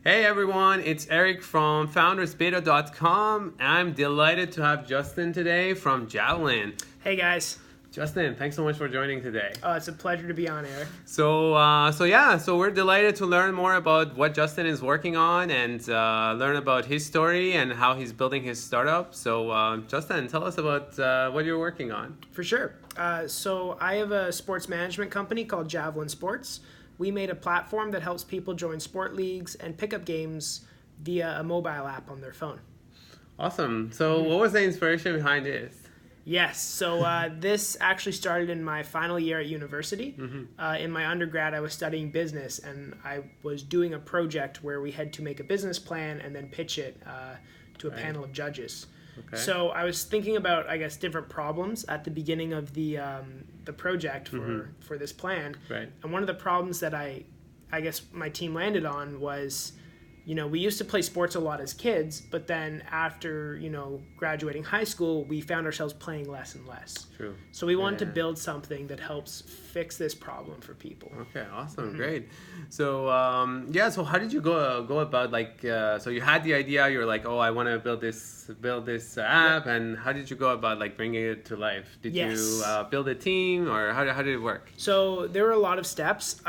Hey everyone, it's Eric from foundersbeta.com. I'm delighted to have Justin today from Javlin. Hey guys. Justin, thanks so much for joining today. Oh, it's a pleasure to be on, Eric. So we're delighted to learn more about what Justin is working on and learn about his story and how he's building his startup. So Justin, tell us about what you're working on. For sure. So I have a sports management company called Javlin Sports. We made a platform that helps people join sport leagues and pick up games via a mobile app on their phone. Awesome. So what was the inspiration behind this? Yes, so this actually started in my final year at university. In my undergrad, I was studying business, and I was doing a project where we had to make a business plan and then pitch it to a panel of judges. Okay. So I was thinking about, I guess, different problems at the beginning of the project for this plan. Right. And one of the problems that I guess my team landed on was, we used to play sports a lot as kids, but then after, graduating high school, we found ourselves playing less and less. True. So we wanted to build something that helps fix this problem for people. Okay, awesome, great. So so how did you go about so you had the idea, you're like, oh, I want to build this app, and how did you go about bringing it to life? Did you build a team, or how did it work? So there were a lot of steps.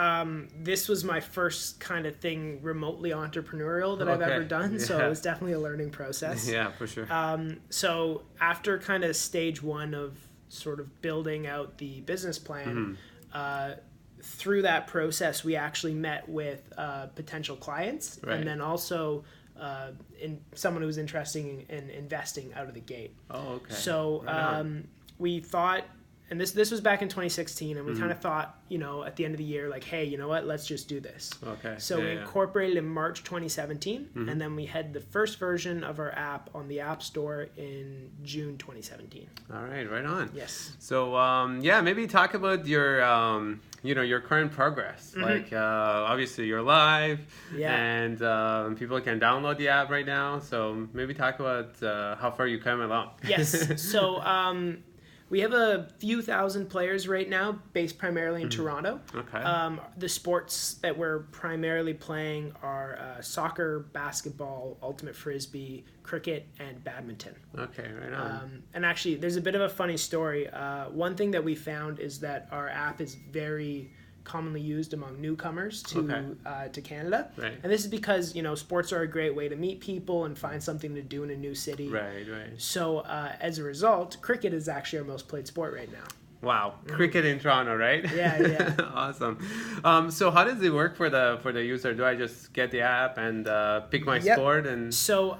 This was my first kind of thing remotely entrepreneurial that I've ever done, so it was definitely a learning process. Yeah, for sure. So after kind of stage one of sort of building out the business plan, through that process, we actually met with potential clients, and then also in someone who was interested in investing out of the gate. Oh, okay. So we thought, and this was back in 2016, and we kind of thought, at the end of the year, hey, you know what, let's just do this. Okay. So we incorporated in March 2017, and then we had the first version of our app on the App Store in June 2017. All right, right on. Yes. So maybe talk about your your current progress. Obviously you're live, and people can download the app right now. So maybe talk about how far you come along. Yes. So we have a few thousand players right now, based primarily in Toronto. Okay. The sports that we're primarily playing are soccer, basketball, ultimate frisbee, cricket, and badminton. Okay, right on. And actually, there's a bit of a funny story. One thing that we found is that our app is very commonly used among newcomers to Canada. Right. And this is because, sports are a great way to meet people and find something to do in a new city. Right. So as a result, cricket is actually our most played sport right now. Wow, cricket in Toronto, right? Yeah. Awesome. So how does it work for the user? Do I just get the app and pick my sport and? So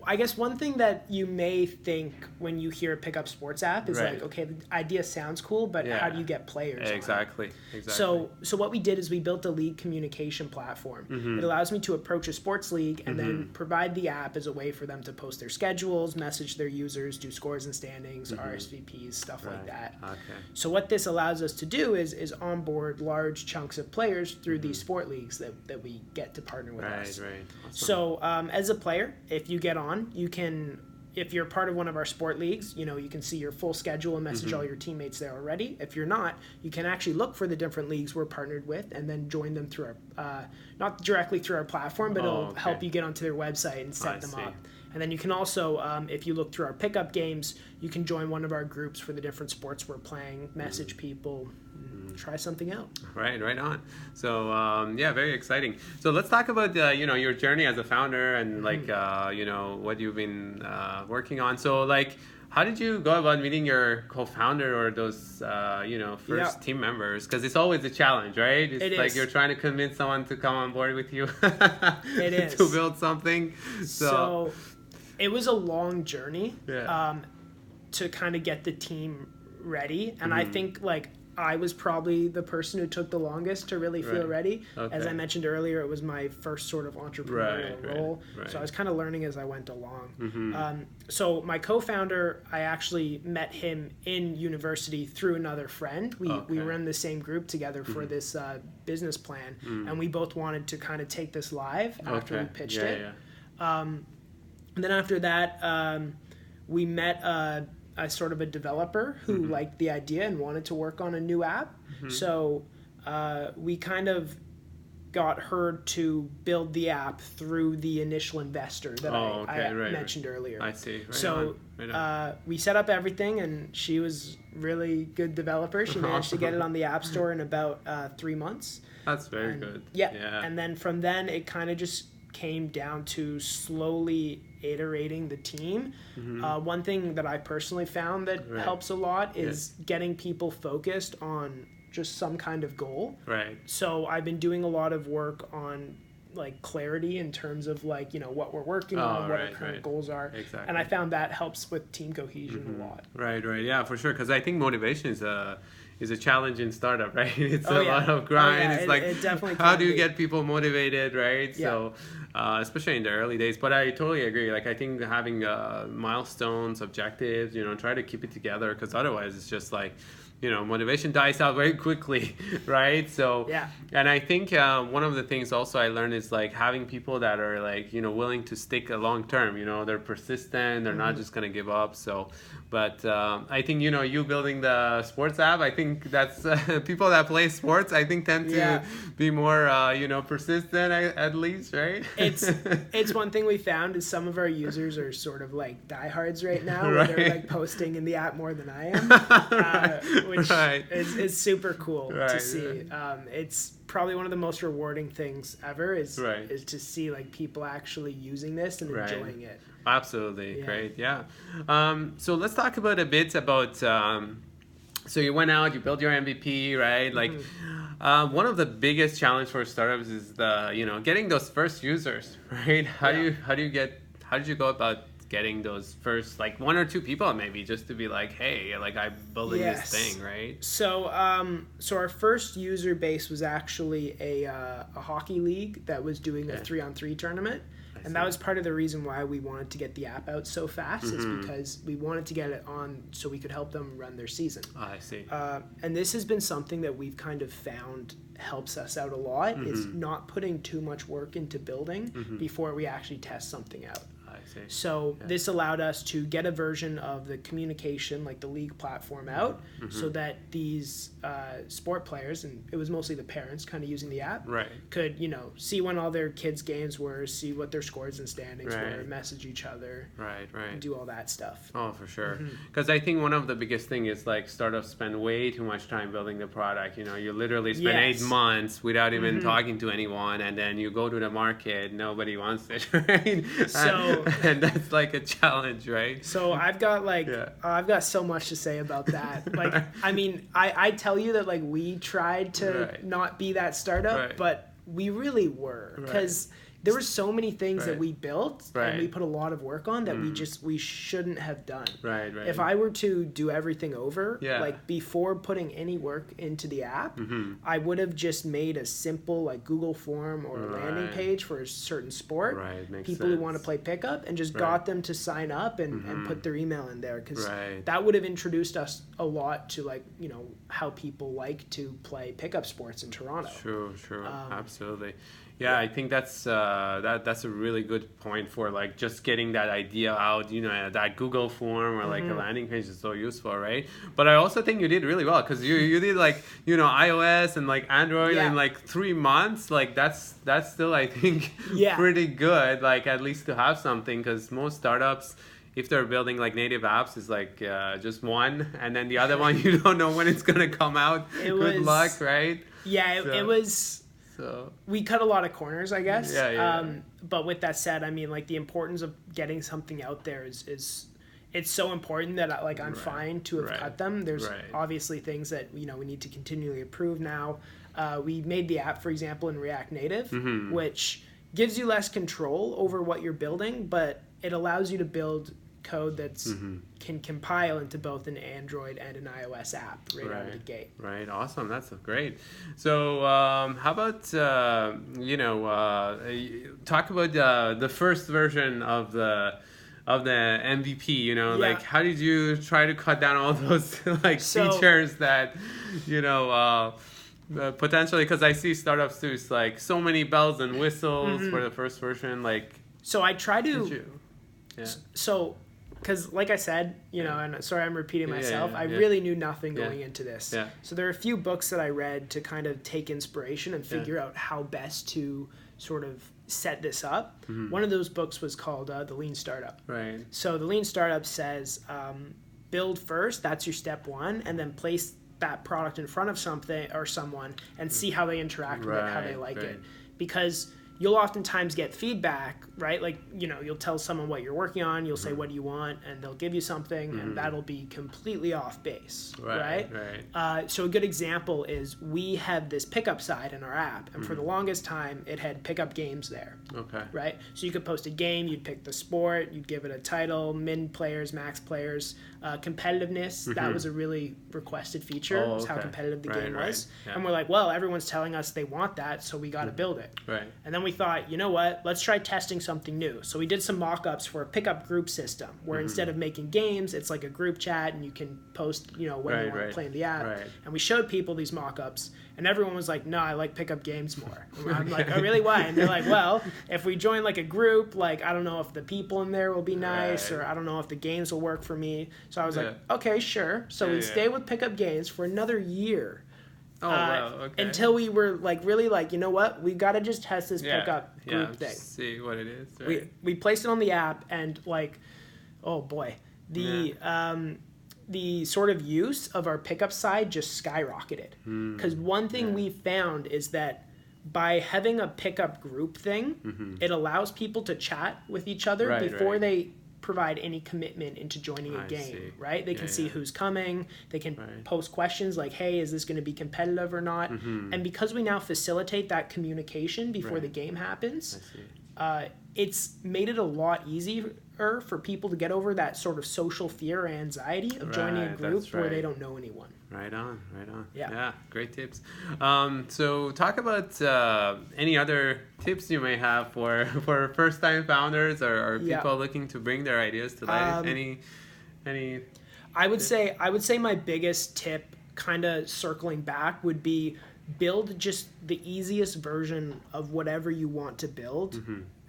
I guess one thing that you may think when you hear a pickup sports app is okay, the idea sounds cool, but how do you get players? Exactly. So what we did is we built a league communication platform. It allows me to approach a sports league and then provide the app as a way for them to post their schedules, message their users, do scores and standings, RSVPs, stuff like that. Okay. So what this allows us to do is onboard large chunks of players through these sport leagues that we get to partner with us. Right. Awesome. So as a player, if you get on, you can, if you're part of one of our sport leagues, you can see your full schedule and message all your teammates there already. If you're not, you can actually look for the different leagues we're partnered with and then join them through our, not directly through our platform, but it'll help you get onto their website and set them up. And then you can also, if you look through our pickup games, you can join one of our groups for the different sports we're playing, message people, try something out. Right on. So very exciting. So let's talk about your journey as a founder and what you've been working on. So how did you go about meeting your co-founder or those first team members? Because it's always a challenge, right? It's you're trying to convince someone to come on board with you. It is to build something. So it was a long journey to kind of get the team ready, and I think I was probably the person who took the longest to really feel ready. Okay. As I mentioned earlier, it was my first sort of entrepreneurial role. So I was kind of learning as I went along. So my co-founder, I actually met him in university through another friend. We were in the same group together for this business plan, and we both wanted to kind of take this live after we pitched it. And then after that, we met a sort of a developer who liked the idea and wanted to work on a new app. So we kind of got her to build the app through the initial investor that I mentioned earlier. I see. We set up everything, and she was really good developer. She managed to get it on the App Store in about 3 months. That's very good. Yeah. And then from then, it kind of just came down to slowly iterating the team. One thing that I personally found that helps a lot is getting people focused on just some kind of goal. Right. So I've been doing a lot of work on like clarity in terms of like, you know, what we're working on, what our current goals are. Exactly. And I found that helps with team cohesion a lot. Right. Yeah, for sure. Because I think motivation is a challenge in startup, right? It's a lot of grind. It's like, it definitely how do you get people motivated, right? Yeah. So, especially in the early days. But I totally agree. Like, I think having milestones, objectives, you know, try to keep it together, because otherwise it's just like, you know, motivation dies out very quickly, right? So, and I think one of the things also I learned is like having people that are like, you know, willing to stick a long term, you know, they're persistent, they're not just going to give up. So, but I think, you know, you building the sports app, I think that's people that play sports, I think tend to be more, you know, persistent at least, right? It's one thing we found is some of our users are sort of like diehards right now, where they're like posting in the app more than I am. Which is super cool to see. It's probably one of the most rewarding things ever is to see like people actually using this and enjoying it. Absolutely. Great. Yeah. So let's talk about a bit about, so you went out, you built your MVP, right? Like one of the biggest challenge for startups is the, you know, getting those first users, right? How did you go about getting those first, like 1 or 2 people maybe, just to be like, hey, like I'm building this thing, right? So so our first user base was actually a hockey league that was doing a 3-on-3 tournament. And that was part of the reason why we wanted to get the app out so fast, is because we wanted to get it on so we could help them run their season. I see. And this has been something that we've kind of found helps us out a lot, is not putting too much work into building before we actually test something out. So this allowed us to get a version of the communication, like the league platform out, so that these sport players, and it was mostly the parents kind of using the app, could, you know, see when all their kids' games were, see what their scores and standings were, message each other, and do all that stuff. Oh, for sure. Because I think one of the biggest thing is like startups spend way too much time building the product. You know, you literally spend 8 months without even talking to anyone, and then you go to the market, nobody wants it, right? So... and that's like a challenge, right? So I've got like I've got so much to say about that. Like, I mean, I tell you that like we tried to not be that startup, but we really were, because there were so many things that we built and we put a lot of work on that we shouldn't have done. If I were to do everything over, like before putting any work into the app, I would have just made a simple like Google form or a landing page for a certain sport, people who want to play pickup, and just got them to sign up and put their email in there, because that would have introduced us a lot to, like, you know, how people like to play pickup sports in Toronto. True. Absolutely. Yeah, I think that's a really good point for like just getting that idea out. You know, that Google form or like a landing page is so useful, right? But I also think you did really well, because you did like, you know, iOS and like Android in like 3 months. Like that's still, I think, pretty good. Like at least to have something, because most startups, if they're building like native apps, is like just one, and then the other one you don't know when it's gonna come out. Good luck, right? Yeah, it was. So we cut a lot of corners, I guess. But with that said, I mean, like the importance of getting something out there is it's so important that I'm fine to have cut them. There's obviously things that, you know, we need to continually improve now. We made the app, for example, in React Native, which gives you less control over what you're building, but it allows you to build code that's can compile into both an Android and an iOS app out of the gate. Awesome. That's great. So how about talk about the first version of the MVP, you know, like how did you try to cut down all those like features that, you know, potentially, because I see startups do, it's like so many bells and whistles for the first version, like. So I try to. So because like I said, and sorry I'm repeating myself, I really knew nothing going into this. Yeah. So there are a few books that I read to kind of take inspiration and figure out how best to sort of set this up. One of those books was called The Lean Startup. Right. So The Lean Startup says, build first, that's your step one, and then place that product in front of something or someone and see how they interact with it, how they like it. Because you'll oftentimes get feedback, right? Like, you'll tell someone what you're working on, you'll say, what do you want? And they'll give you something, and that'll be completely off base, right? So a good example is we have this pickup side in our app, and for the longest time, it had pickup games there, right? So you could post a game, you'd pick the sport, you'd give it a title, min players, max players, competitiveness, that was a really requested feature, is how competitive the game was. And we're like, well, everyone's telling us they want that, so we got to build it. And then we thought, you know what, let's try testing something new. So we did some mock-ups for a pickup group system where instead of making games, it's like a group chat and you can post, when you want to play in the app. And we showed people these mock-ups and everyone was like, no, I like pickup games more. And I'm like, oh, really? Why? And they're like, well, if we join like a group, like, I don't know if the people in there will be nice or I don't know if the games will work for me. So I was like, okay, sure. So we stayed with pickup games for another year. Until we were like really like, you know what, we got to just test this pickup group thing. See what it is. We placed it on the app and like, oh boy, the sort of use of our pickup side just skyrocketed. Because one thing we found is that by having a pickup group thing, it allows people to chat with each other before they provide any commitment into joining a game, right? They can see who's coming. They can post questions like, hey, is this going to be competitive or not? And because we now facilitate that communication before the game happens, it's made it a lot easier for people to get over that sort of social fear or anxiety of joining a group where they don't know anyone. Right on. Yeah, great tips. So talk about any other tips you may have for first-time founders or people looking to bring their ideas to life. Any? I would say my biggest tip, kind of circling back, would be build just the easiest version of whatever you want to build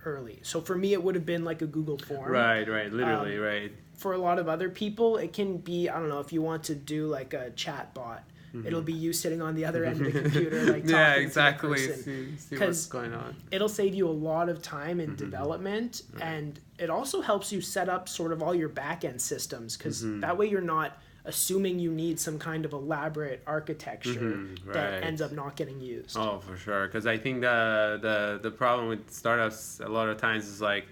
early. So for me, it would have been like a Google form. Right, literally. For a lot of other people, it can be, I don't know, if you want to do like a chat bot, it'll be you sitting on the other end of the computer, like talking to the person. See what's going on. It'll save you a lot of time in development, and it also helps you set up sort of all your back-end systems, because that way you're not assuming you need some kind of elaborate architecture that ends up not getting used. Oh, for sure. Because I think the problem with startups a lot of times is like,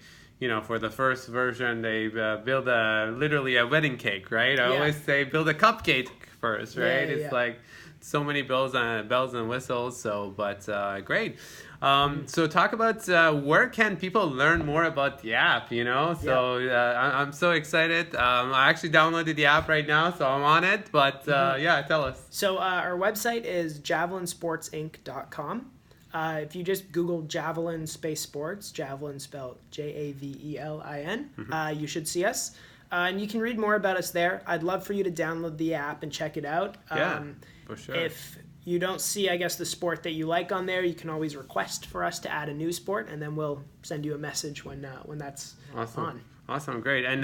for the first version, they build literally a wedding cake, right? I always say build a cupcake first, right? It's like so many bells and whistles. So, but great. So talk about where can people learn more about the app, So I'm so excited. I actually downloaded the app right now, so I'm on it. But tell us. So our website is javlinsportsinc.com. If you just Google Javlin space sports, Javlin spelled Javelin, you should see us. And you can read more about us there. I'd love for you to download the app and check it out. For sure. If you don't see, I guess, the sport that you like on there, you can always request for us to add a new sport, and then we'll send you a message when that's on. Awesome, great. And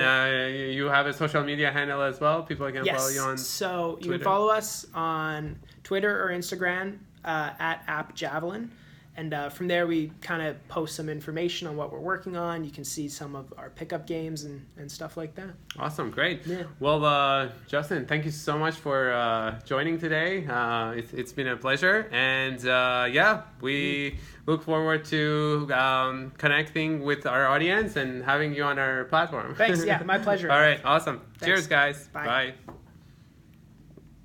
you have a social media handle as well? People can follow you on so Twitter? You can follow us on Twitter or Instagram at @appjavelin. And from there, we kind of post some information on what we're working on. You can see some of our pickup games and stuff like that. Awesome. Great. Yeah. Well, Justin, thank you so much for joining today. It's been a pleasure. And we look forward to connecting with our audience and having you on our platform. Thanks. Yeah, my pleasure. All right. Awesome. Thanks. Cheers, guys. Bye. Bye.